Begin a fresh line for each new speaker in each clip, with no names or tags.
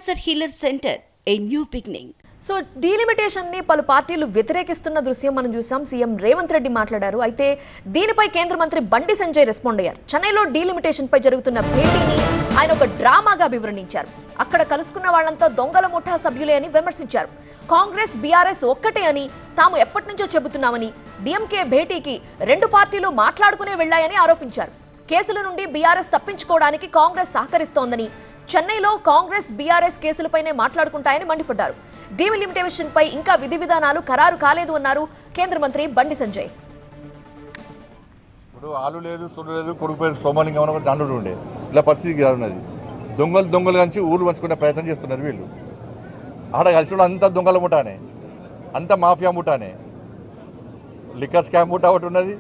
Cancer Healer Center, a new beginning.
So delimitation ని పలు పార్టీలు వ్యతిరేకిస్తున్న దృశ్యం మనం చూసాం. సీఎం రేవంత్ రెడ్డి మాట్లాడారు. అయితే దీనిపై కేంద్ర మంత్రి బండి సంజయ్ రెస్పాండ్ అయ్యారు. చెన్నైలో డీలిమిటేషన్ పై జరుగుతున్న భేటీని ఆయన ఒక డ్రామాగా వివరణించారు. అక్కడ కలుసుకున్న వాళ్ళంతా దొంగల ముఠా సభ్యులే అని విమర్శించారు. కాంగ్రెస్ బీఆర్ఎస్ ఒక్కటే అని తాము ఎప్పటి నుంచో చెబుతున్నామని, డీఎంకే భేటీకి రెండు పార్టీలు మాట్లాడుకునే వెళ్లాయని ఆరోపించారు. కేసుల నుండి బీఆర్ఎస్ తప్పించుకోవడానికి కాంగ్రెస్ సహకరిస్తోందని, చెన్నైలో కాంగ్రెస్ బీఆర్ఎస్ కేసులపైనే మాట్లాడుకుంటాయని మండిపడ్డారు. డీలిమిటేషన్ పై ఇంకా విధి విధానాలు ఖరారు కాలేదు అన్నారు కేంద్ర మంత్రి బండి సంజయ్.
ఇప్పుడు ఆలు లేదు, సొల్లు లేదు, కొడుకుపోయిన సోమలింగం అని దాంట్లో ఉండే ఇలా పరిస్థితి ఉన్నది. దొంగలు కలిసి ఊళ్ళు పంచుకునే ప్రయత్నం చేస్తున్నారు వీళ్ళు. ఆడ కలిసి అంత దొంగల ముఠానే, అంత మాఫియా ముఠానే. లిక్కర్ స్కామ్ ముఠా ఒకటి ఉన్నది,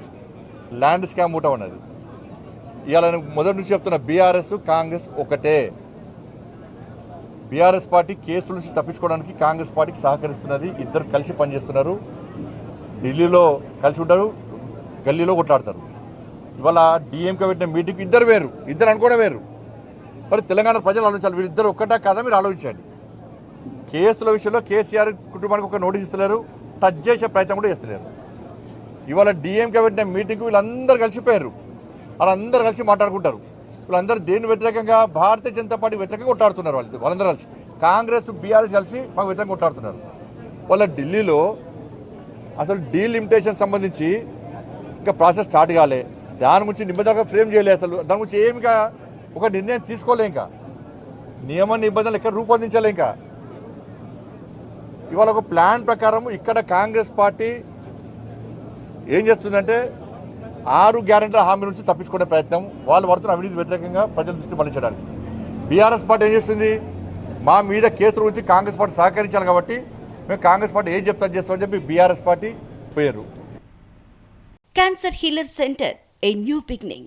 ల్యాండ్ స్కామ్ ముఠా ఉన్నది. ఇవాళ మొదటి నుంచి చెప్తున్న బీఆర్ఎస్ కాంగ్రెస్ ఒకటే. బీఆర్ఎస్ పార్టీ కేసుల నుంచి తప్పించుకోవడానికి కాంగ్రెస్ పార్టీకి సహకరిస్తున్నది. ఇద్దరు కలిసి పనిచేస్తున్నారు. ఢిల్లీలో కలిసి ఉంటారు, గల్లీలో కొట్లాడతారు. ఇవాళ డిఎంకే పెట్టిన మీటింగ్ ఇద్దరు వేరు, ఇద్దరు అనుకోవడం వేరు. మరి తెలంగాణ ప్రజలు ఆలోచించాలి, వీరిద్దరు ఒక్కటా కాదా మీరు ఆలోచించండి. కేసుల విషయంలో కేసీఆర్ కుటుంబానికి ఒక నోటీస్ ఇస్తలేరు, టచ్ చేసే ప్రయత్నం కూడా చేస్తలేరు. ఇవాళ డిఎంకే పెట్టిన మీటింగ్ వీళ్ళందరూ కలిసిపోయారు. వాళ్ళందరూ కలిసి మాట్లాడుకుంటారు. వీళ్ళందరూ దేని వ్యతిరేకంగా, భారతీయ జనతా పార్టీ వ్యతిరేకంగా కొట్లాడుతున్నారు. వాళ్ళందరూ కలిసి కాంగ్రెస్ బీఆర్ఎస్ కలిసి మాకు వ్యతిరేకంగా కొట్లాడుతున్నారు. వాళ్ళ ఢిల్లీలో అసలు డీలిమిటేషన్ సంబంధించి ఇంకా ప్రాసెస్ స్టార్ట్ కాలే. దాని గురించి నిబంధనగా ఫ్రేమ్ చేయలేదు. అసలు దాని గురించి ఏమిగా ఒక నిర్ణయం తీసుకోలే. ఇంకా నియమ నిబంధనలు ఎక్కడ రూపొందించాలి. ఇంకా ఇవాళ ఒక ప్లాన్ ప్రకారం ఇక్కడ కాంగ్రెస్ పార్టీ ఏం చేస్తుందంటే 6 గ్యారెంటీల హామీ నుంచి తప్పించుకునే ప్రయత్నం, వాళ్ళు పడుతున్న అవినీతి వ్యతిరేకంగా ప్రజల దృష్టి మళ్లించడానికి. బీఆర్ఎస్ పార్టీ ఏం చేస్తుంది, మా మీద కేసుల గురించి కాంగ్రెస్ పార్టీ సహకరించాలి కాబట్టి మేము కాంగ్రెస్ పార్టీ ఏం చెప్తాను చేస్తామని చెప్పి బీఆర్ఎస్ పార్టీ పోయారు.
Cancer Healer Center, a new beginning.